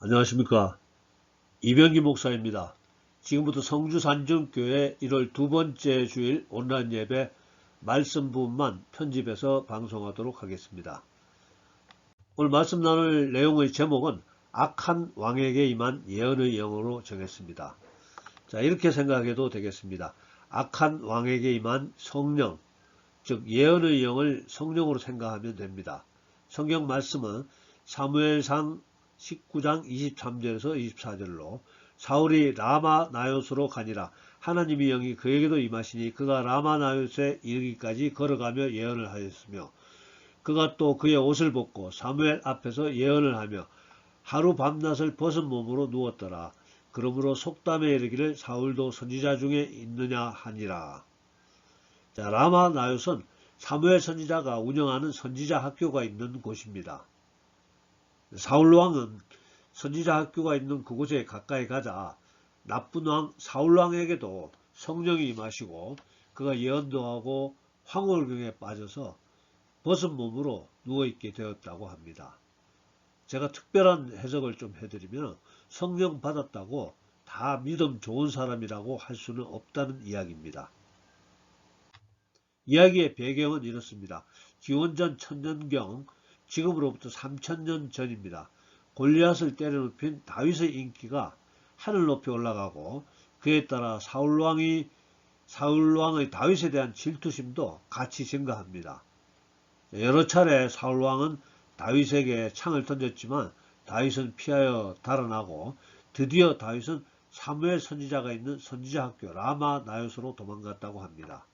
안녕하십니까. 이병기 목사입니다. 지금부터 성주산증교회 1월 두 번째 주일 온라인 예배 말씀 부분만 편집해서 방송하도록 하겠습니다. 오늘 말씀 나눌 내용의 제목은 악한 왕에게 임한 예언의 영으로 정했습니다. 자, 이렇게 생각해도 되겠습니다. 악한 왕에게 임한 성령, 즉 예언의 영을 성령으로 생각하면 됩니다. 성경 말씀은 사무엘상 19장 23절에서 24절로 사울이 라마 나요스로 가니라 하나님의 영이 그에게도 임하시니 그가 라마 나요스에 이르기까지 걸어가며 예언을 하였으며 그가 또 그의 옷을 벗고 사무엘 앞에서 예언을 하며 하루 밤낮을 벗은 몸으로 누웠더라. 그러므로 속담에 이르기를 사울도 선지자 중에 있느냐 하니라. 자, 라마 나요스는 사무엘 선지자가 운영하는 선지자 학교가 있는 곳입니다. 사울왕은 선지자 학교가 있는 그곳에 가까이 가자 나쁜 왕 사울왕에게도 성령이 임하시고 그가 예언도 하고 황홀경에 빠져서 벗은 몸으로 누워있게 되었다고 합니다. 제가 특별한 해석을 좀 해드리면 성령 받았다고 다 믿음 좋은 사람이라고 할 수는 없다는 이야기입니다. 이야기의 배경은 이렇습니다. 기원전 1000년경 지금으로부터 3000년 전입니다. 골리앗을 때려눕힌 다윗의 인기가 하늘 높이 올라가고 그에 따라 사울왕의 다윗에 대한 질투심도 같이 증가합니다. 여러 차례 사울왕은 다윗에게 창을 던졌지만 다윗은 피하여 달아나고 드디어 다윗은 사무엘 선지자가 있는 선지자 학교 라마 나요스로 도망갔다고 합니다.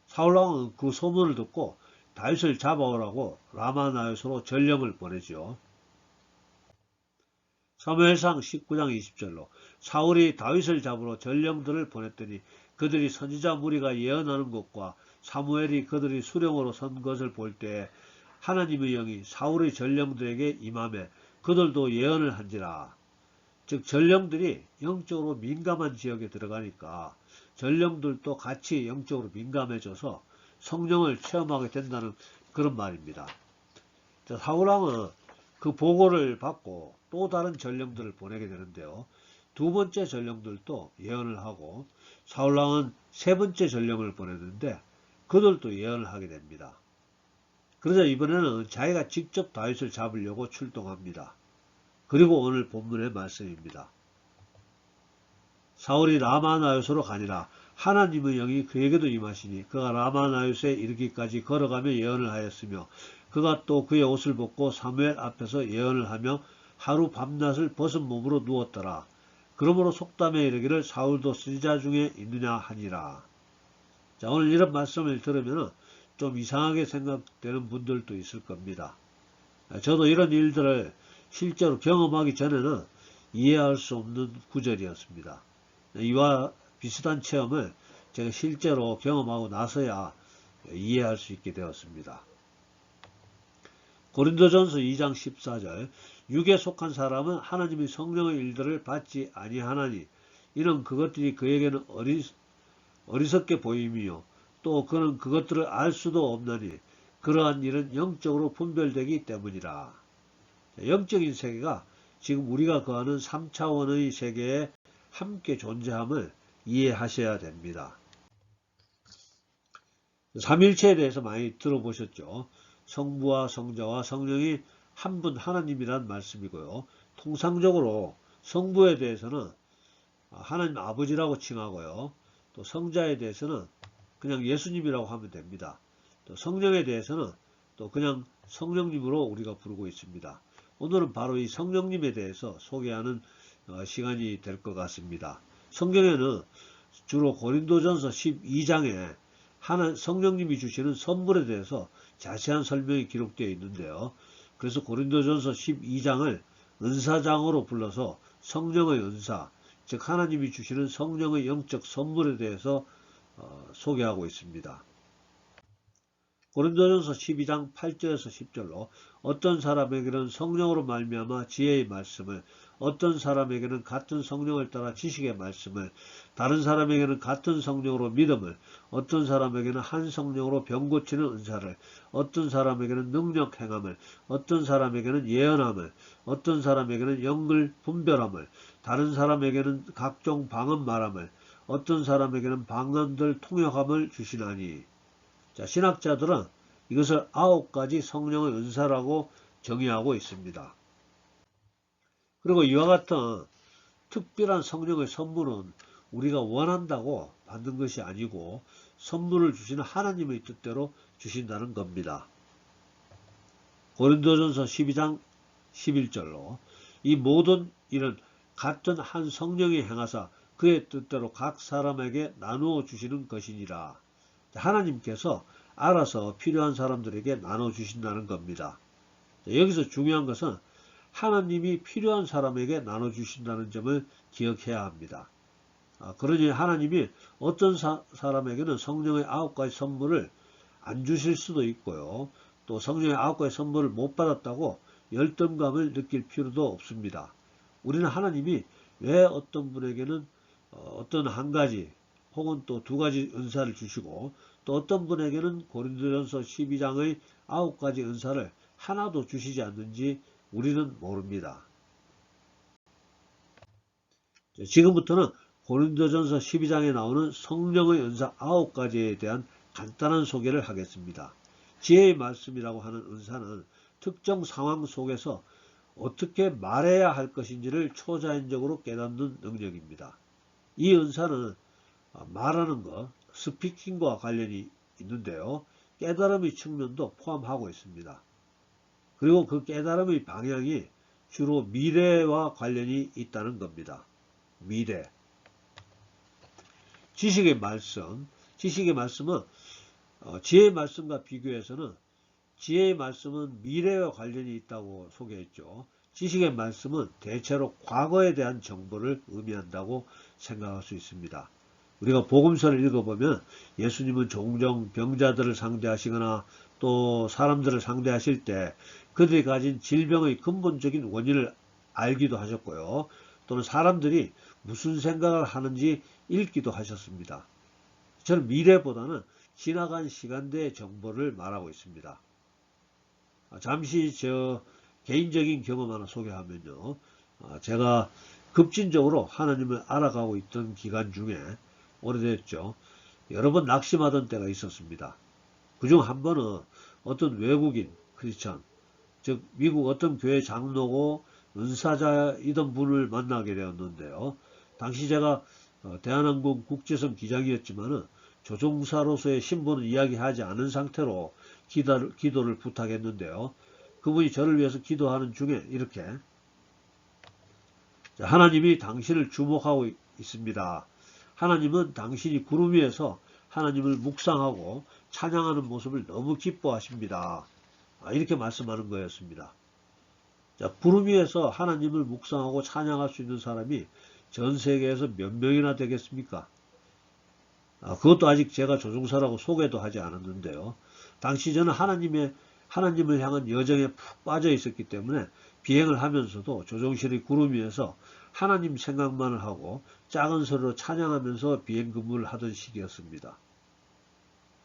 사울왕은 그 소문을 듣고 다윗을 잡아오라고 라마 나요스로 전령을 보내죠. 사무엘상 19장 20절로 사울이 다윗을 잡으러 전령들을 보냈더니 그들이 선지자 무리가 예언하는 것과 사무엘이 그들이 수령으로 선 것을 볼 때 하나님의 영이 사울의 전령들에게 임하매 그들도 예언을 한지라. 즉 전령들이 영적으로 민감한 지역에 들어가니까 전령들도 같이 영적으로 민감해져서 성령을 체험하게 된다는 그런 말입니다. 자, 사울왕은 그 보고를 받고 또 다른 전령들을 보내게 되는데요. 두 번째 전령들도 예언을 하고 사울왕은 세 번째 전령을 보냈는데 그들도 예언을 하게 됩니다. 그러자 이번에는 자기가 직접 다윗을 잡으려고 출동합니다. 그리고 오늘 본문의 말씀입니다. 사울이 라마나요스로 가니라 하나님의 영이 그에게도 임하시니 그가 라마나요스에 이르기까지 걸어가며 예언을 하였으며 그가 또 그의 옷을 벗고 사무엘 앞에서 예언을 하며 하루 밤낮을 벗은 몸으로 누웠더라. 그러므로 속담에 이르기를 사울도 선지자 중에 있느냐 하니라. 자, 오늘 이런 말씀을 들으면 좀 이상하게 생각되는 분들도 있을 겁니다. 저도 이런 일들을 실제로 경험하기 전에는 이해할 수 없는 구절이었습니다. 이와 비슷한 체험을 제가 실제로 경험하고 나서야 이해할 수 있게 되었습니다. 고린도전서 2장 14절 육에 속한 사람은 하나님의 성령의 일들을 받지 아니하나니 이는 그것들이 그에게는 어리석게 보임이요 또 그는 그것들을 알 수도 없나니 그러한 일은 영적으로 분별되기 때문이라. 영적인 세계가 지금 우리가 거하는 3차원의 세계에 함께 존재함을 이해하셔야 됩니다. 삼일체에 대해서 많이 들어보셨죠. 성부와 성자와 성령이 한 분 하나님이란 말씀이고요. 통상적으로 성부에 대해서는 하나님 아버지라고 칭하고요. 또 성자에 대해서는 그냥 예수님이라고 하면 됩니다. 또 성령에 대해서는 또 그냥 성령님으로 우리가 부르고 있습니다. 오늘은 바로 이 성령님에 대해서 소개하는 시간이 될 것 같습니다. 성경에는 주로 고린도전서 12장에 성령님이 주시는 선물에 대해서 자세한 설명이 기록되어 있는데요. 그래서 고린도전서 12장을 은사장으로 불러서 성령의 은사, 즉 하나님이 주시는 성령의 영적 선물에 대해서 소개하고 있습니다. 고린도전서 12장 8절에서 10절로 어떤 사람에게는 성령으로 말미암아 지혜의 말씀을, 어떤 사람에게는 같은 성령을 따라 지식의 말씀을, 다른 사람에게는 같은 성령으로 믿음을, 어떤 사람에게는 한 성령으로 병 고치는 은사를, 어떤 사람에게는 능력 행함을, 어떤 사람에게는 예언함을, 어떤 사람에게는 영을 분별함을, 다른 사람에게는 각종 방언 말함을, 어떤 사람에게는 방언들 통역함을 주시나니. 자, 신학자들은 이것을 9가지 성령의 은사라고 정의하고 있습니다. 그리고 이와 같은 특별한 성령의 선물은 우리가 원한다고 받는 것이 아니고 선물을 주시는 하나님의 뜻대로 주신다는 겁니다. 고린도전서 12장 11절로 이 모든 일은 같은 한 성령이 행하사 그의 뜻대로 각 사람에게 나누어 주시는 것이니라. 하나님께서 알아서 필요한 사람들에게 나눠주신다는 겁니다. 여기서 중요한 것은 하나님이 필요한 사람에게 나눠주신다는 점을 기억해야 합니다. 그러니 하나님이 어떤 사람에게는 성령의 9가지 선물을 안 주실 수도 있고요. 또 성령의 9가지 선물을 못 받았다고 열등감을 느낄 필요도 없습니다. 우리는 하나님이 왜 어떤 분에게는 어떤 한 가지 혹은 또 2가지 은사를 주시고 또 어떤 분에게는 고린도전서 12장의 9가지 은사를 하나도 주시지 않는지 우리는 모릅니다. 지금부터는 고린도전서 12장에 나오는 성령의 은사 9가지에 대한 간단한 소개를 하겠습니다. 지혜의 말씀이라고 하는 은사는 특정 상황 속에서 어떻게 말해야 할 것인지를 초자연적으로 깨닫는 능력입니다. 이 은사는 말하는 것, 스피킹과 관련이 있는데요. 깨달음의 측면도 포함하고 있습니다. 그리고 그 깨달음의 방향이 주로 미래와 관련이 있다는 겁니다. 미래. 지식의 말씀. 지식의 말씀은 지혜의 말씀과 비교해서는 지혜의 말씀은 미래와 관련이 있다고 소개했죠. 지식의 말씀은 대체로 과거에 대한 정보를 의미한다고 생각할 수 있습니다. 우리가 복음서를 읽어보면 예수님은 종종 병자들을 상대하시거나 또 사람들을 상대하실 때 그들이 가진 질병의 근본적인 원인을 알기도 하셨고요. 또는 사람들이 무슨 생각을 하는지 읽기도 하셨습니다. 저는 미래보다는 지나간 시간대의 정보를 말하고 있습니다. 잠시 저 개인적인 경험 하나 소개하면요. 제가 급진적으로 하나님을 알아가고 있던 기간 중에 오래됐죠. 여러 번 낙심하던 때가 있었습니다. 그중 한 번은 어떤 외국인 크리스천, 즉 미국 어떤 교회 장로고 은사자이던 분을 만나게 되었는데요. 당시 제가 대한항공 국제선 기장이었지만은 조종사로서의 신분은 이야기하지 않은 상태로 기도를 부탁했는데요. 그분이 저를 위해서 기도하는 중에 이렇게, 하나님이 당신을 주목하고 있습니다. 하나님은 당신이 구름 위에서 하나님을 묵상하고 찬양하는 모습을 너무 기뻐하십니다. 이렇게 말씀하는 거였습니다. 자, 구름 위에서 하나님을 묵상하고 찬양할 수 있는 사람이 전 세계에서 몇 명이나 되겠습니까? 그것도 아직 제가 조종사라고 소개도 하지 않았는데요. 당시 저는 하나님을 향한 여정에 푹 빠져 있었기 때문에 비행을 하면서도 조종실의 구름 위에서 하나님 생각만을 하고 작은 소리로 찬양하면서 비행 근무를 하던 시기였습니다.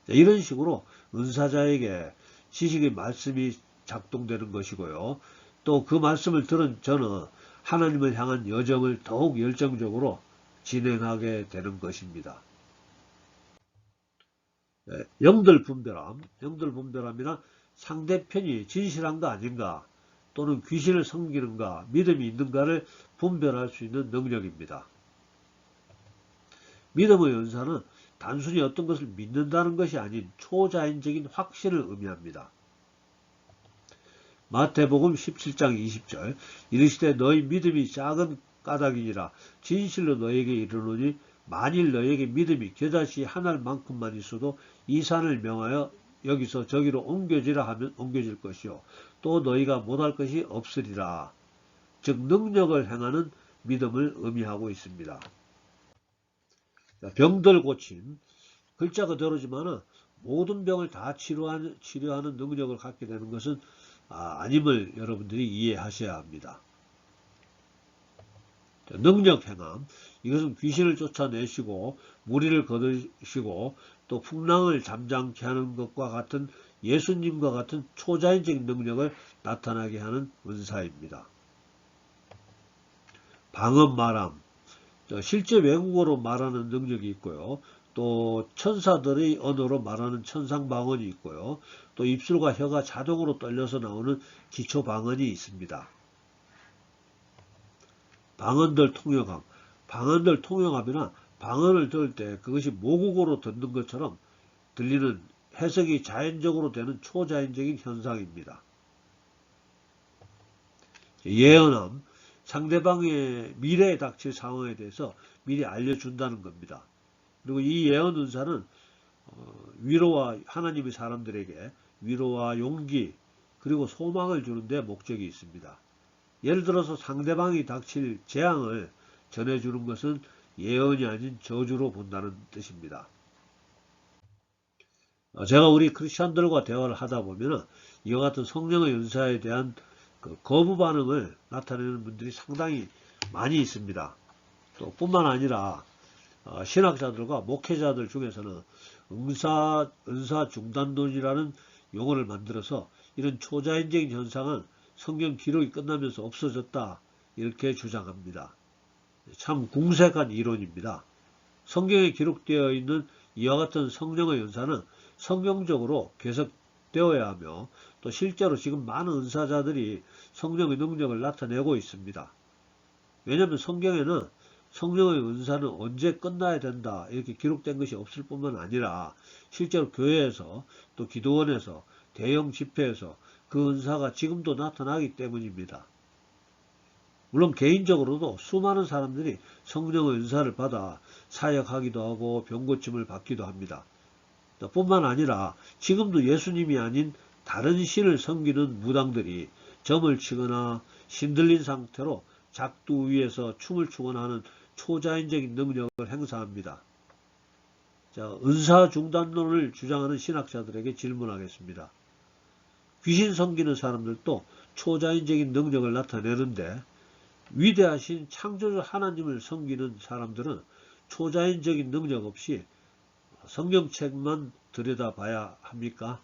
이런 식으로 은사자에게 지식의 말씀이 작동되는 것이고요. 또 그 말씀을 들은 저는 하나님을 향한 여정을 더욱 열정적으로 진행하게 되는 것입니다. 영들 분별함. 영들 분별함이란 상대편이 진실한가 아닌가 또는 귀신을 섬기는가 믿음이 있는가를 분별할 수 있는 능력입니다. 믿음의 은사는 단순히 어떤 것을 믿는다는 것이 아닌 초자연적인 확신을 의미합니다. 마태복음 17장 20절 이르시되 너희 믿음이 작은 까닭이니라 진실로 너에게 이르노니 만일 너에게 믿음이 겨자씨 하나만큼만 있어도 이 산을 명하여 여기서 저기로 옮겨지라 하면 옮겨질 것이요 또 너희가 못할 것이 없으리라. 즉 능력을 행하는 믿음을 의미하고 있습니다. 병들 고침 글자 그대로지만은 모든 병을 다 치료하는 능력을 갖게 되는 것은 아님을 여러분들이 이해하셔야 합니다. 능력 행함, 이것은 귀신을 쫓아내시고 무리를 거두시고 또 풍랑을 잠잠케 하는 것과 같은 예수님과 같은 초자연적인 능력을 나타나게 하는 은사입니다. 방언 말함, 실제 외국어로 말하는 능력이 있고요. 또 천사들의 언어로 말하는 천상방언이 있고요. 또 입술과 혀가 자동으로 떨려서 나오는 기초방언이 있습니다. 방언들 통역함, 방언들 통역함이나 방언을 들을 때 그것이 모국어로 듣는 것처럼 들리는 해석이 자연적으로 되는 초자연적인 현상입니다. 예언함, 상대방의 미래에 닥칠 상황에 대해서 미리 알려준다는 겁니다. 그리고 이 예언 은사는 위로와 하나님의 사람들에게 위로와 용기 그리고 소망을 주는 데 목적이 있습니다. 예를 들어서 상대방이 닥칠 재앙을 전해주는 것은 예언이 아닌 저주로 본다는 뜻입니다. 제가 우리 크리스천들과 대화를 하다 보면 이와 같은 성령의 은사에 대한 거부 반응을 나타내는 분들이 상당히 많이 있습니다. 또 뿐만 아니라 신학자들과 목회자들 중에서는 은사 중단론이라는 용어를 만들어서 이런 초자연적인 현상은 성경 기록이 끝나면서 없어졌다 이렇게 주장합니다. 참 궁색한 이론입니다. 성경에 기록되어 있는 이와 같은 성령의 은사는 성경적으로 계속되어야 하며 또 실제로 지금 많은 은사자들이 성령의 능력을 나타내고 있습니다. 왜냐하면 성경에는 성령의 은사는 언제 끝나야 된다 이렇게 기록된 것이 없을 뿐만 아니라 실제로 교회에서 또 기도원에서 대형 집회에서 그 은사가 지금도 나타나기 때문입니다. 물론 개인적으로도 수많은 사람들이 성령의 은사를 받아 사역하기도 하고 병고침을 받기도 합니다. 뿐만 아니라 지금도 예수님이 아닌 다른 신을 섬기는 무당들이 점을 치거나 신들린 상태로 작두 위에서 춤을 추거나 하는 초자연적인 능력을 행사합니다. 자, 은사 중단론을 주장하는 신학자들에게 질문하겠습니다. 귀신 섬기는 사람들도 초자연적인 능력을 나타내는데 위대하신 창조주 하나님을 섬기는 사람들은 초자연적인 능력 없이 성경책만 들여다봐야 합니까?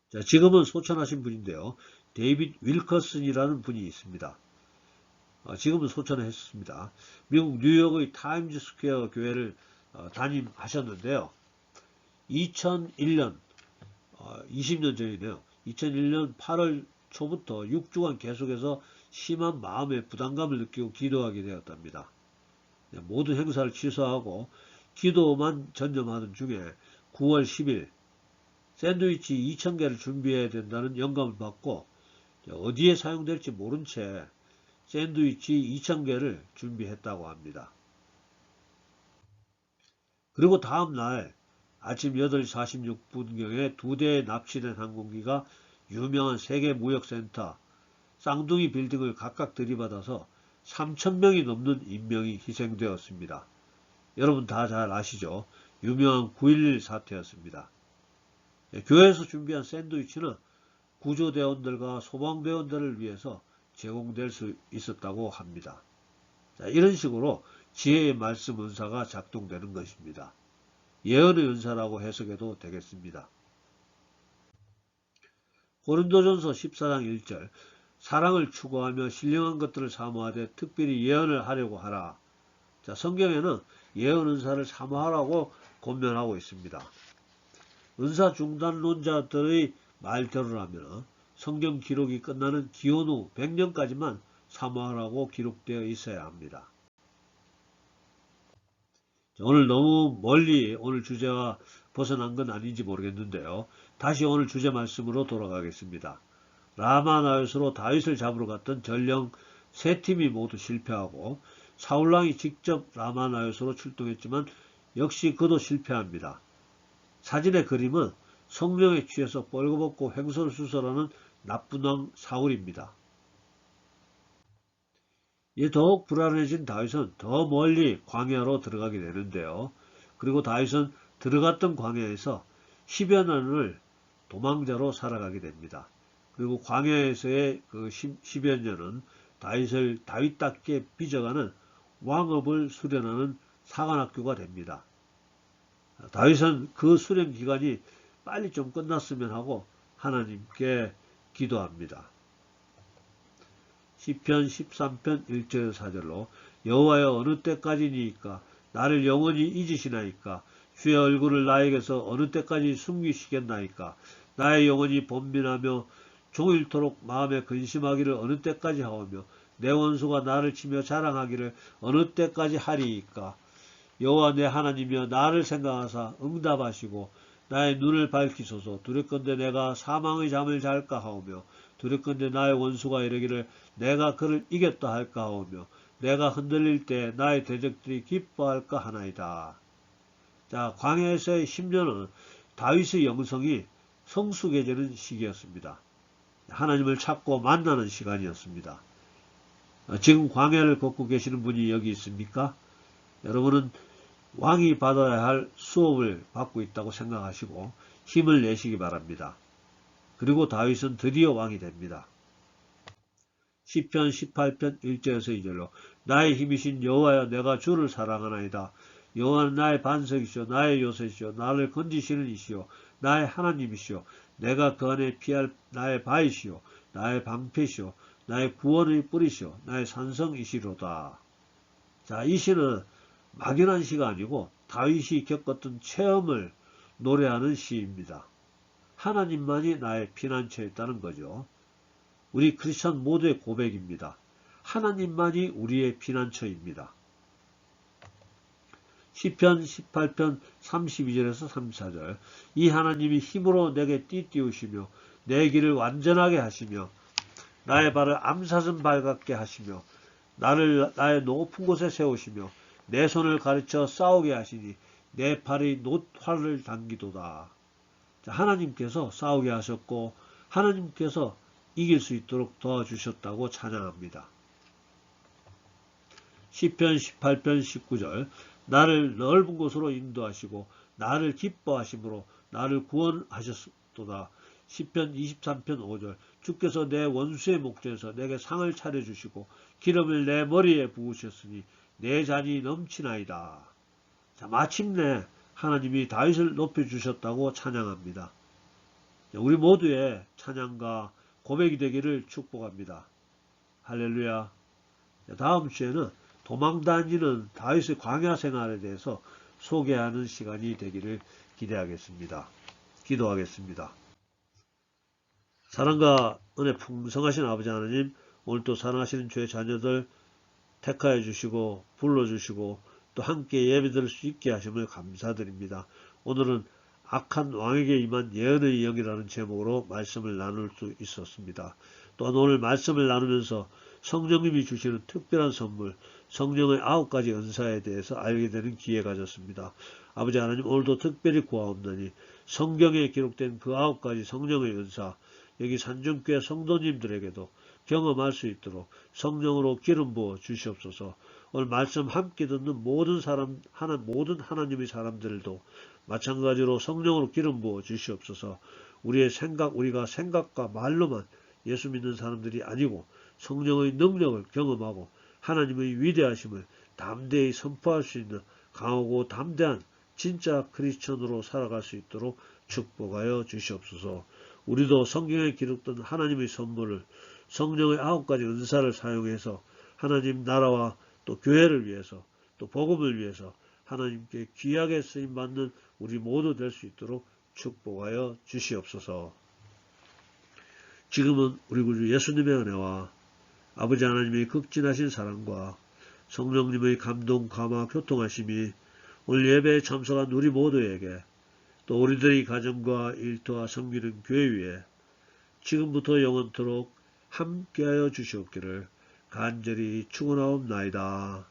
자, 지금은 소천하신 분인데요. 데이빗 윌커슨이라는 분이 있습니다. 지금은 소천했습니다. 미국 뉴욕의 타임즈 스퀘어 교회를 담임하셨는데요. 2001년 20년 전이네요. 2001년 8월 초부터 6주간 계속해서 심한 마음의 부담감을 느끼고 기도하게 되었답니다. 모든 행사를 취소하고 기도만 전념하던 중에 9월 10일 샌드위치 2,000개를 준비해야 된다는 영감을 받고 어디에 사용될지 모른 채 샌드위치 2,000개를 준비했다고 합니다. 그리고 다음 날 아침 8시 46분경에 2대의 납치된 항공기가 유명한 세계무역센터 쌍둥이 빌딩을 각각 들이받아서 3,000명이 넘는 인명이 희생되었습니다. 여러분 다 잘 아시죠? 유명한 9.11 사태였습니다. 교회에서 준비한 샌드위치는 구조대원들과 소방대원들을 위해서 제공될 수 있었다고 합니다. 자, 이런 식으로 지혜의 말씀 은사가 작동되는 것입니다. 예언의 은사라고 해석해도 되겠습니다. 고린도전서 14장 1절 사랑을 추구하며 신령한 것들을 사모하되 특별히 예언을 하려고 하라. 자, 성경에는 예언 은사를 사모하라고 권면하고 있습니다. 은사 중단론자들의 말대로라면 성경 기록이 끝나는 기원 후 100년까지만 사모하라고 기록되어 있어야 합니다. 오늘 너무 멀리 오늘 주제와 벗어난 건 아닌지 모르겠는데요. 다시 오늘 주제 말씀으로 돌아가겠습니다. 라마나요스로 다윗을 잡으러 갔던 전령 3팀이 모두 실패하고 사울왕이 직접 라마나요스로 출동했지만 역시 그도 실패합니다. 사진의 그림은 성령에 취해서 뻘거벗고 횡설수설하는 나쁜 왕 사울입니다. 이에 더욱 불안해진 다윗은 더 멀리 광야로 들어가게 되는데요. 그리고 다윗은 들어갔던 광야에서 10여 년을 도망자로 살아가게 됩니다. 그리고 광야에서의 그 10여 년은 다윗을 다윗답게 빚어가는 왕업을 수련하는 사관학교가 됩니다. 다윗은 그 수련 기간이 빨리 좀 끝났으면 하고 하나님께 기도합니다. 시편 13편 1절 4절로 여호와여 어느 때까지니이까 나를 영원히 잊으시나이까 주의 얼굴을 나에게서 어느 때까지 숨기시겠나이까 나의 영혼이 번민하며 종일토록 마음에 근심하기를 어느 때까지 하오며 내 원수가 나를 치며 자랑하기를 어느 때까지 하리이까 여호와 내 하나님이여 나를 생각하사 응답하시고 나의 눈을 밝히소서. 두렵건대 내가 사망의 잠을 잘까 하오며 두렵건대 나의 원수가 이르기를 내가 그를 이겼다 할까 하오며 내가 흔들릴 때 나의 대적들이 기뻐할까 하나이다. 자, 광야에서의 10년은 다윗의 영성이 성숙해지는 시기였습니다. 하나님을 찾고 만나는 시간이었습니다. 지금 광야를 걷고 계시는 분이 여기 있습니까? 여러분은 왕이 받아야 할 수업을 받고 있다고 생각하시고 힘을 내시기 바랍니다. 그리고 다윗은 드디어 왕이 됩니다. 시편 18편 1절에서 2절로 나의 힘이신 여호와여 내가 주를 사랑하나이다. 여호와는 나의 반석이시오 나의 요새시오 나를 건지시는 이시오 나의 하나님이시오 내가 그 안에 피할 나의 바위시오 나의 방패시오 나의 구원의 뿌리시오 나의 산성이시로다. 자, 이 시는 막연한 시가 아니고 다윗이 겪었던 체험을 노래하는 시입니다. 하나님만이 나의 피난처였다는 거죠. 우리 크리스천 모두의 고백입니다. 하나님만이 우리의 피난처입니다. 시편 18편 32절에서 34절 이 하나님이 힘으로 내게 띠띠우시며 내 길을 완전하게 하시며 나의 발을 암사슴 발 같게 하시며 나를 나의 높은 곳에 세우시며 내 손을 가르쳐 싸우게 하시니 내 팔이 놋활을 당기도다. 자, 하나님께서 싸우게 하셨고 하나님께서 이길 수 있도록 도와주셨다고 찬양합니다. 시편 18편 19절 나를 넓은 곳으로 인도하시고 나를 기뻐하심으로 나를 구원하셨도다. 시편 23편 5절 주께서 내 원수의 목전에서 내게 상을 차려주시고 기름을 내 머리에 부으셨으니 내 잔이 넘치나이다. 자, 마침내 하나님이 다윗을 높여주셨다고 찬양합니다. 우리 모두의 찬양과 고백이 되기를 축복합니다. 할렐루야. 다음 주에는 도망다니는 다윗의 광야 생활에 대해서 소개하는 시간이 되기를 기대하겠습니다. 기도하겠습니다. 사랑과 은혜 풍성하신 아버지 하나님, 오늘도 사랑하시는 주의 자녀들 택하여 주시고 불러주시고 또 함께 예배드릴 수 있게 하심을 감사드립니다. 오늘은 악한 왕에게 임한 예언의 영이라는 제목으로 말씀을 나눌 수 있었습니다. 또한 오늘 말씀을 나누면서 성령님이 주시는 특별한 선물, 성령의 9가지 은사에 대해서 알게 되는 기회가 가졌습니다. 아버지 하나님, 오늘도 특별히 구하옵나니 성경에 기록된 그 9가지 성령의 은사, 여기 산중교회 성도님들에게도 경험할 수 있도록 성령으로 기름 부어 주시옵소서. 오늘 말씀 함께 듣는 모든 하나님의 사람들도 마찬가지로 성령으로 기름 부어 주시옵소서. 우리가 생각과 말로만 예수 믿는 사람들이 아니고 성령의 능력을 경험하고 하나님의 위대하심을 담대히 선포할 수 있는 강하고 담대한 진짜 크리스천으로 살아갈 수 있도록 축복하여 주시옵소서. 우리도 성경에 기록된 하나님의 선물을 성령의 9가지 은사를 사용해서 하나님 나라와 또 교회를 위해서 또 복음을 위해서 하나님께 귀하게 쓰임받는 우리 모두 될 수 있도록 축복하여 주시옵소서. 지금은 우리 구주 예수님의 은혜와 아버지 하나님의 극진하신 사랑과 성령님의 감동, 감화, 교통하심이 오늘 예배에 참석한 우리 모두에게 또 우리들의 가정과 일터와 섬기는 교회 위에 지금부터 영원토록 함께하여 주시옵기를 간절히 축원하옵나이다.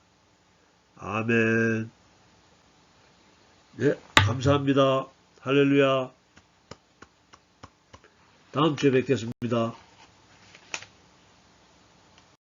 아멘. 네, 감사합니다. 할렐루야. 다음 주에 뵙겠습니다.